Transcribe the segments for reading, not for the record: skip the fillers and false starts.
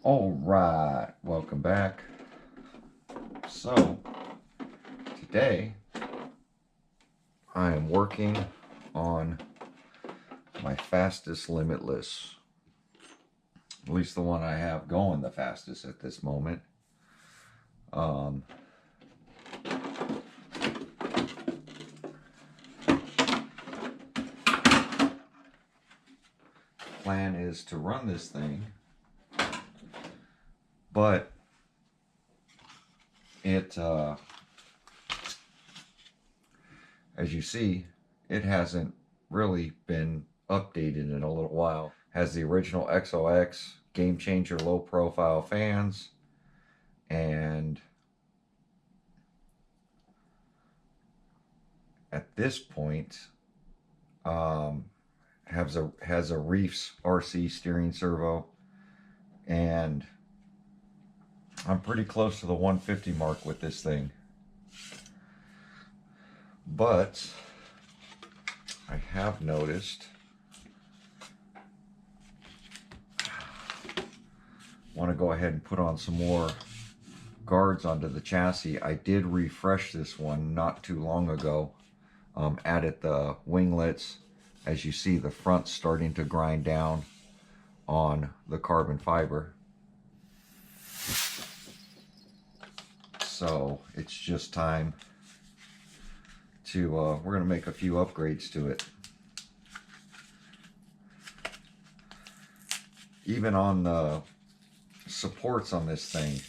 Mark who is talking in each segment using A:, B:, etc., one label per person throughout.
A: All right, welcome back. So, today I am working on my fastest Limitless. At least the one I have going the fastest at this moment. Um, plan is to run this thing, but it, as you see, it hasn't really been updated in a little while. Has the original XOX Game Changer low profile fans, and at this point has a Reefs RC steering servo, and I'm pretty close to the 150 mark with this thing. But I have noticed, want to go ahead and put on some more guards onto the chassis. I did refresh this one not too long ago. Added the winglets. As you see, the front's starting to grind down on the carbon fiber. So it's just time to, we're going to make a few upgrades to it. Even on the supports on this thing,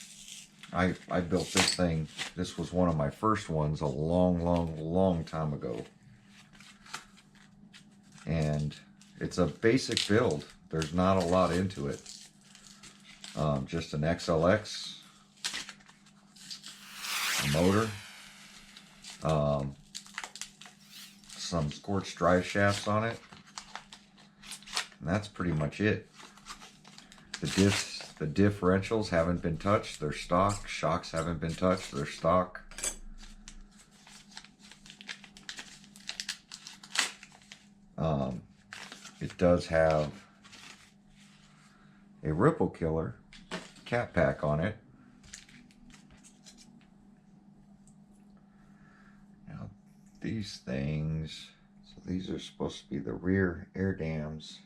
A: I built this thing. This was one of my first ones a long time ago. And it's a basic build. There's not a lot into it. Just an XLX, a motor, some scorched drive shafts on it, and that's pretty much it. The differentials haven't been touched, they're stock. Shocks haven't been touched, they're stock. It does have a ripple killer cat pack on it. Now these things, so these are supposed to be the rear air dams.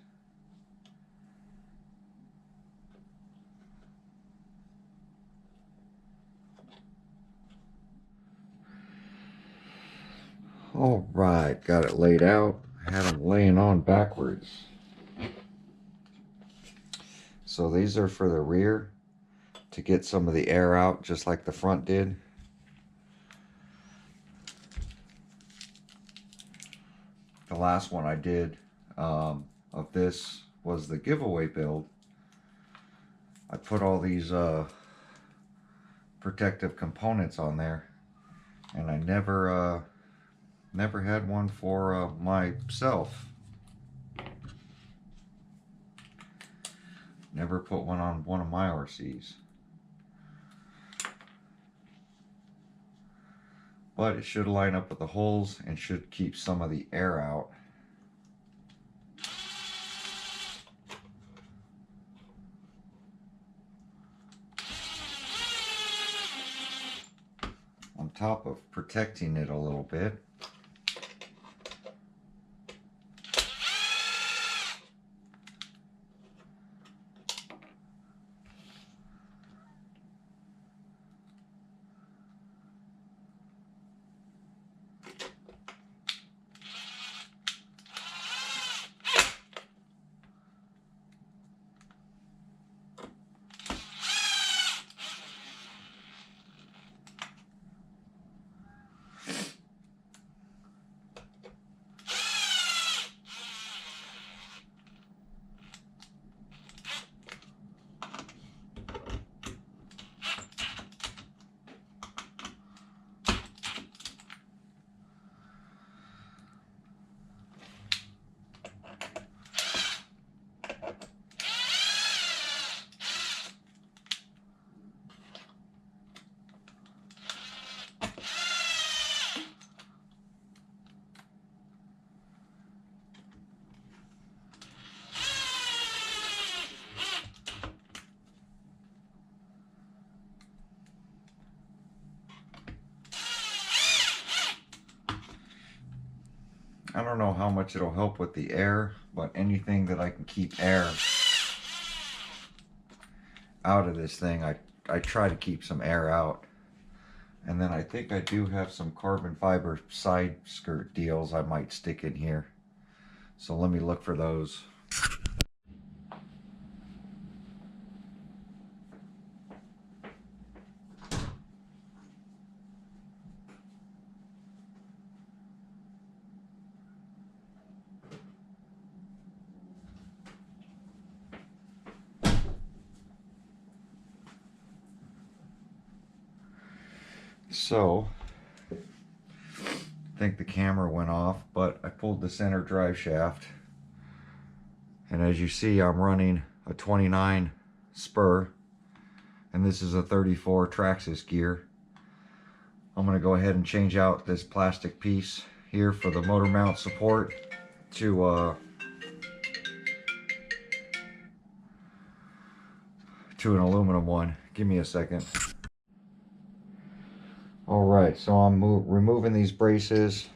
A: All right, got it laid out. I had them laying on backwards. So these are for the rear to get some of the air out, just like the front did. The last one I did of this was the giveaway build. I put all these protective components on there, and I never had one for myself. Never put one on one of my RCs. But it should line up with the holes and should keep some of the air out. On top of protecting it a little bit, I don't know how much it'll help with the air, but anything that I can keep air out of this thing, I try to keep some air out. And then I think I do have some carbon fiber side skirt deals I might stick in here. So let me look for those. So, I think the camera went off, but I pulled the center drive shaft. And as you see, I'm running a 29 spur, and this is a 34 Traxxas gear. I'm gonna go ahead and change out this plastic piece here for the motor mount support to an aluminum one. Give me a second. Alright, so I'm removing these braces.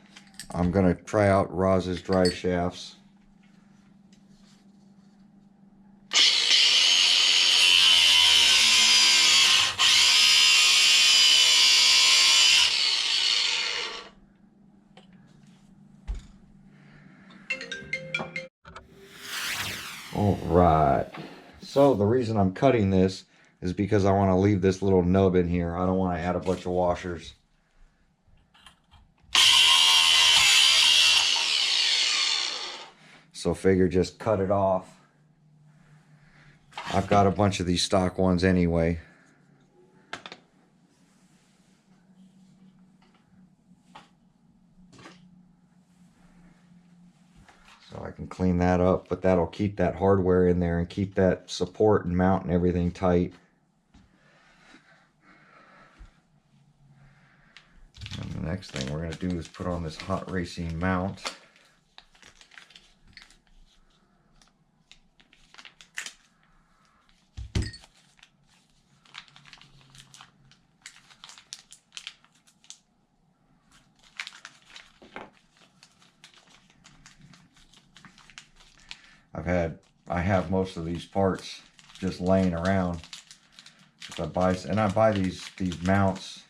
A: I'm gonna try out Roz's drive shafts. Alright, so the reason I'm cutting this is because I want to leave this little nub in here. I don't want to add a bunch of washers. So figure just cut it off. I've got a bunch of these stock ones anyway. So I can clean that up, but that'll keep that hardware in there and keep that support and mount and everything tight. And the next thing we're going to do is put on this hot racing mount. I have most of these parts just laying around. I buy these mounts,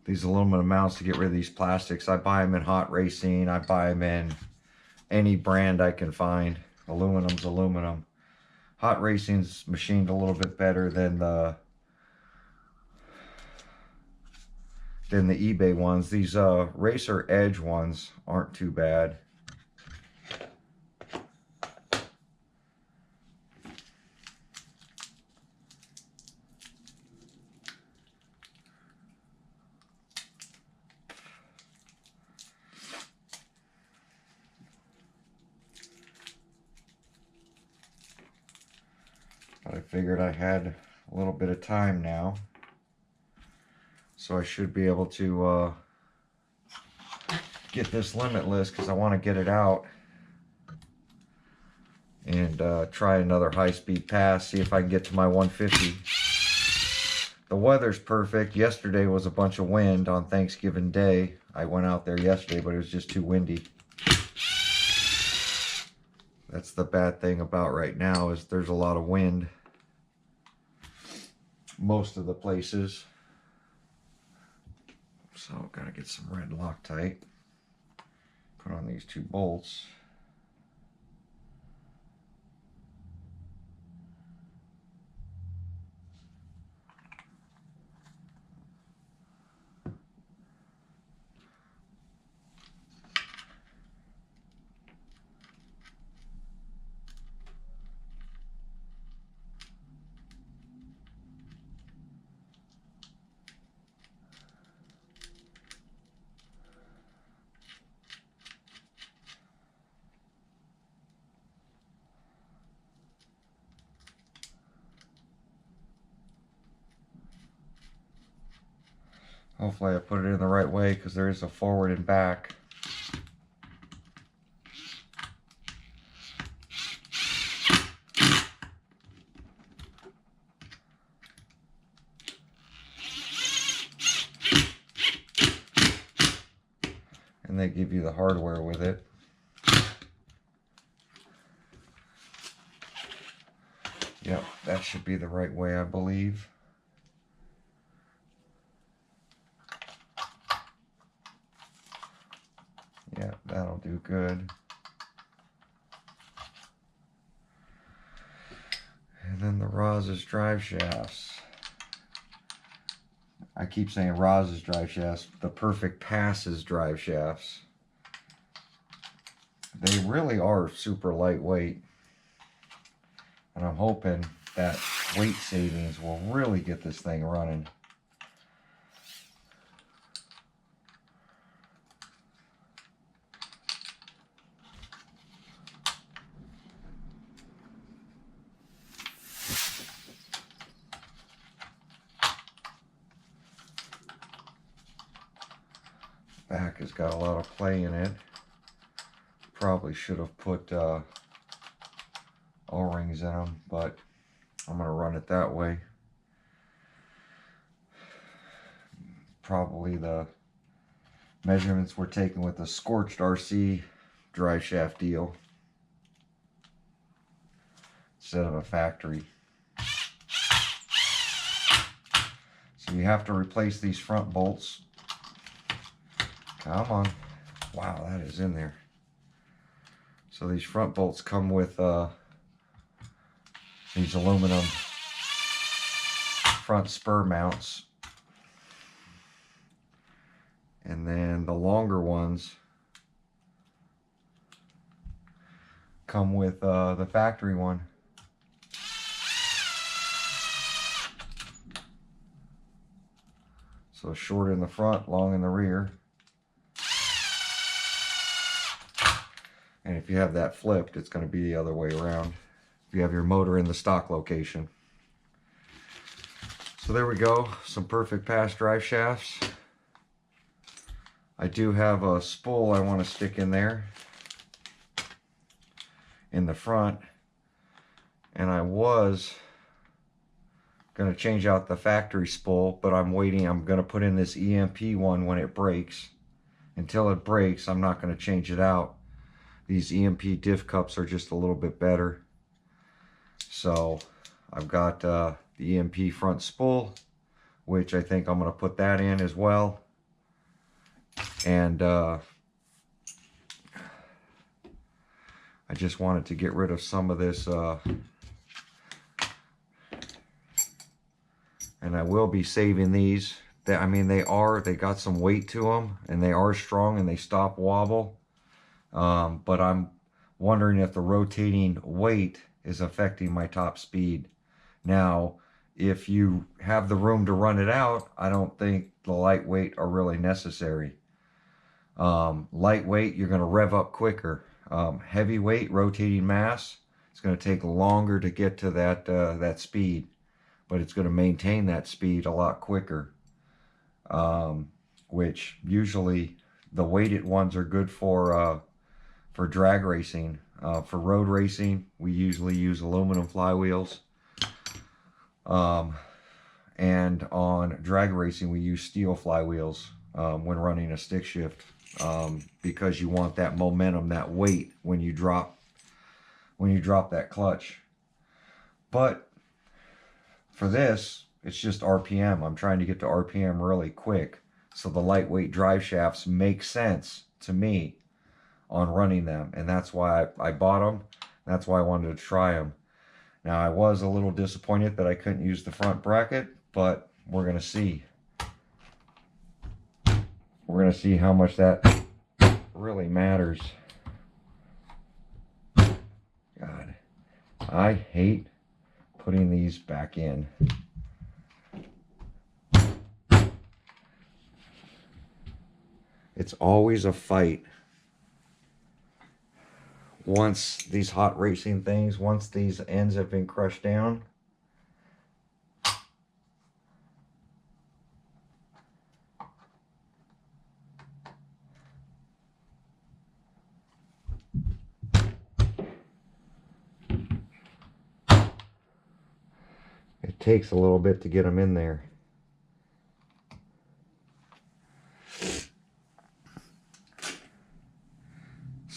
A: these aluminum mounts to get rid of these plastics. I buy them in Hot Racing. I buy them in any brand I can find. Aluminum's aluminum. Hot Racing's machined a little bit better than the eBay ones. These Racer Edge ones aren't too bad. But I figured I had a little bit of time now, so I should be able to get this Limitless, because I want to get it out and try another high-speed pass, see if I can get to my 150. The weather's perfect. Yesterday was a bunch of wind on Thanksgiving Day. I went out there yesterday, but it was just too windy. That's the bad thing about right now, is there's a lot of wind most of the places. So gotta get some red Loctite. Put on these 2 bolts. Hopefully I put it in the right way, because there is a forward and back. and they give you the hardware with it. Yep, that should be the right way, I believe. Yeah, that'll do good. And then the Roz's drive shafts. I keep saying Roz's drive shafts, the Perfect Pass's drive shafts. They really are super lightweight. And I'm hoping that weight savings will really get this thing running. Back has got a lot of play in it. Probably should have put O-rings in them, but I'm going to run it that way. Probably the measurements were taken with the Scorched RC drive shaft deal instead of a factory. So you have to replace these front bolts. Come on. Wow, that is in there. So these front bolts come with these aluminum front spur mounts. And then the longer ones come with the factory one. So short in the front, long in the rear. And if you have that flipped, it's going to be the other way around. If you have your motor in the stock location. So there we go, some Perfect Pass drive shafts. I do have a spool I want to stick in there in the front, and I was going to change out the factory spool, but I'm waiting. I'm going to put in this EMP one when it breaks. Until it breaks, I'm not going to change it out. These EMP diff cups are just a little bit better. So I've got the EMP front spool, which I think I'm going to put that in as well. And I just wanted to get rid of some of this, and I will be saving these. I mean, they got some weight to them, and they are strong, and they stop wobble. But I'm wondering if the rotating weight is affecting my top speed. Now, if you have the room to run it out, I don't think the lightweight are really necessary. Lightweight, you're going to rev up quicker. Heavyweight, rotating mass, it's going to take longer to get to that speed, but it's going to maintain that speed a lot quicker. Which usually the weighted ones are good for drag racing. For road racing, we usually use aluminum flywheels. And on drag racing, we use steel flywheels when running a stick shift, because you want that momentum, that weight when you drop that clutch. But for this, it's just RPM. I'm trying to get to RPM really quick, so the lightweight drive shafts make sense to me on running them, and that's why I bought them. That's why I wanted to try them. Now, I was a little disappointed that I couldn't use the front bracket, but we're going to see. We're going to see how much that really matters. God, I hate putting these back in. It's always a fight. Once these hot racing things, once these ends have been crushed down, it takes a little bit to get them in there.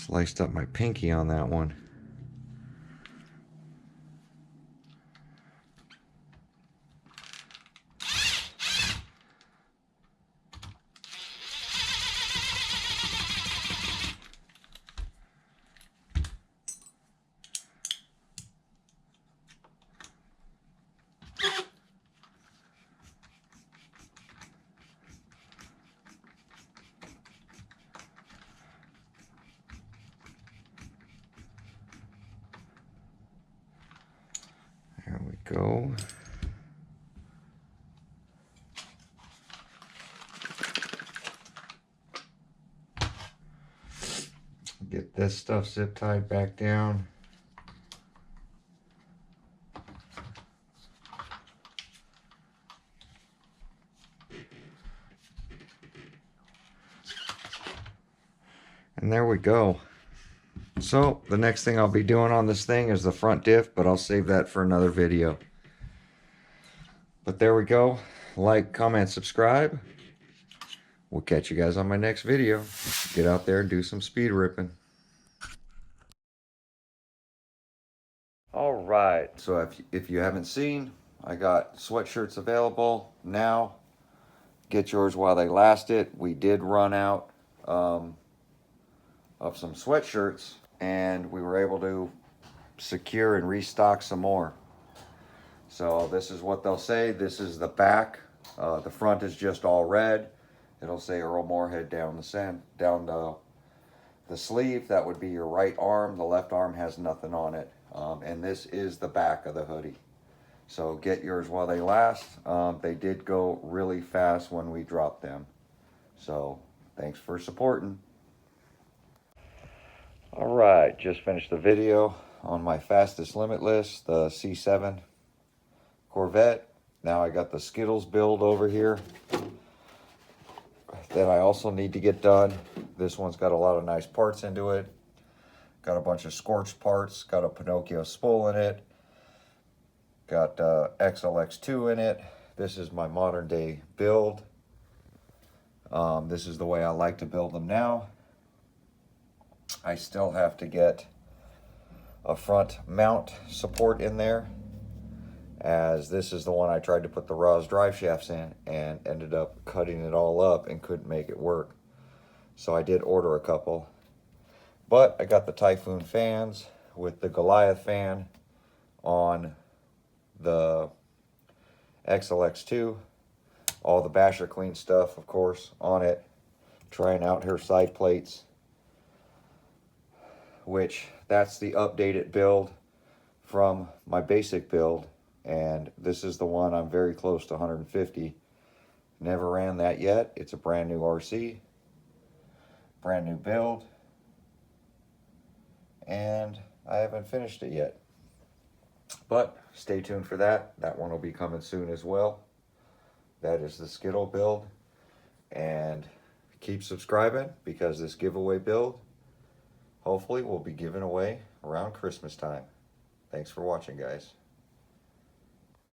A: Sliced up my pinky on that one. There we go. Get this stuff zip tied back down. And there we go. So the next thing I'll be doing on this thing is the front diff, but I'll save that for another video. But there we go. Like, comment, subscribe. We'll catch you guys on my next video. Get out there and do some speed ripping. All right. So if you haven't seen, I got sweatshirts available now. Get yours while they last it. We did run out of some sweatshirts, and we were able to secure and restock some more. So this is what they'll say. This is the back. The front is just all red. It'll say Earl Moorhead down the sleeve. That would be your right arm. The left arm has nothing on it. And this is the back of the hoodie. So get yours while they last. They did go really fast when we dropped them. So thanks for supporting. All right, just finished the video on my fastest Limitless, the C7 Corvette. Now I got the Skittles build over here that I also need to get done. This one's got a lot of nice parts into it. Got a bunch of scorched parts. Got a Pinocchio spool in it. Got XLX2 in it. This is my modern day build. This is the way I like to build them now. I still have to get a front mount support in there, as this is the one I tried to put the Ross drive shafts in and ended up cutting it all up and couldn't make it work. So I did order a couple. But I got the Typhoon fans with the Goliath fan on the XLX2. All the Basher Clean stuff, of course, on it. Trying out her side plates, which that's the updated build from my basic build. And this is the one I'm very close to 150. Never ran that yet. It's a brand new RC. Brand new build. And I haven't finished it yet. But stay tuned for that. That one will be coming soon as well. That is the Skittle build. And keep subscribing, because this giveaway build hopefully will be given away around Christmas time. Thanks for watching, guys.